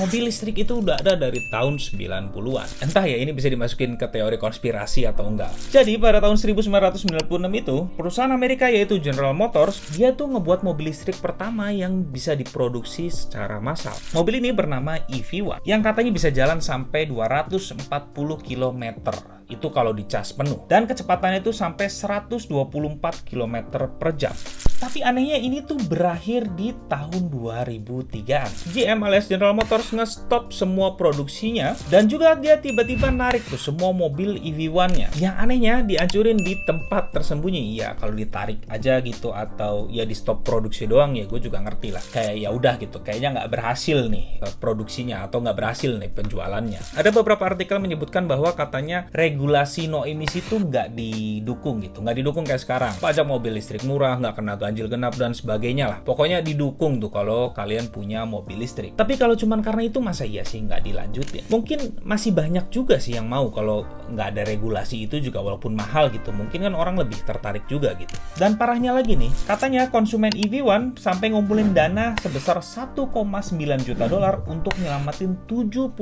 mobil listrik itu udah ada dari tahun 90-an. Entah ya ini bisa dimasukin ke teori konspirasi atau enggak. Jadi pada tahun 1996 itu, perusahaan Amerika yaitu General Motors, dia tuh ngebuat mobil listrik pertama yang bisa diproduksi secara massal. Mobil ini bernama EV1, yang katanya bisa jalan sampai 240 km. Itu kalau dicas penuh. Dan kecepatannya itu sampai 124 km per jam. Tapi anehnya ini tuh berakhir di tahun 2003-an. GM alias General Motors nge-stop semua produksinya dan juga dia tiba-tiba narik tuh semua mobil EV1-nya. Yang anehnya dihancurin di tempat tersembunyi. Ya kalau ditarik aja gitu atau ya di stop produksi doang ya gue juga ngerti lah. Kayak ya udah gitu, kayaknya nggak berhasil nih produksinya atau nggak berhasil nih penjualannya. Ada beberapa artikel menyebutkan bahwa katanya regulasi no emisi itu nggak didukung gitu, nggak didukung kayak sekarang. Pajak mobil listrik murah, nggak kena ganjil genap dan sebagainya lah. Pokoknya didukung tuh kalau kalian punya mobil listrik. Tapi kalau cuman karena itu masa iya sih nggak dilanjutin? Mungkin masih banyak juga sih yang mau kalau nggak ada regulasi itu juga walaupun mahal gitu. Mungkin kan orang lebih tertarik juga gitu. Dan parahnya lagi nih, katanya konsumen EV1 sampai ngumpulin dana sebesar 1,9 juta dolar untuk nyelamatin 78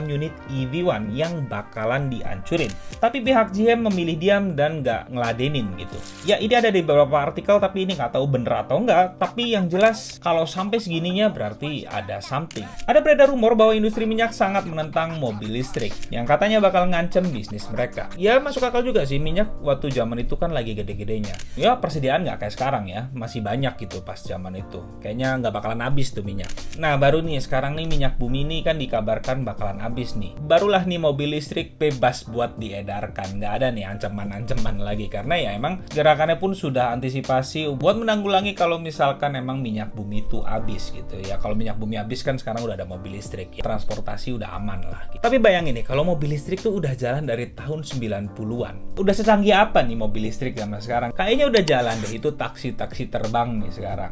unit EV1 yang bakalan dihancurin. Tapi pihak GM memilih diam dan nggak ngeladenin gitu. Ya ini ada di beberapa artikel tapi ini nggak tahu bener atau enggak. Tapi yang jelas kalau sampai segininya berarti ada something. Ada beredar rumor bahwa industri minyak sangat menentang mobil listrik yang katanya bakal ngancem bisnis mereka. Ya masuk akal juga sih, minyak waktu zaman itu kan lagi gede-gedenya. Ya persediaan nggak kayak sekarang ya, masih banyak gitu pas zaman itu. Kayaknya nggak bakalan habis tuh minyak. Nah baru nih sekarang nih minyak bumi ini kan dikabarkan bakalan habis nih. Barulah nih mobil listrik bebas buat diedarkan. Nggak ada nih ancaman-ancaman lagi karena ya emang gerakannya pun sudah antisipasi buat menanggulangi kalau misalkan emang minyak bumi itu habis gitu ya. Kalau minyak bumi habis kan sekarang udah ada mobil listrik ya. Transportasi udah aman lah gitu. Tapi bayangin nih kalau mobil listrik tuh udah jalan dari tahun 90-an. Udah secanggih apa nih mobil listrik zaman sekarang? Kayaknya udah jalan deh, itu taksi-taksi terbang nih sekarang.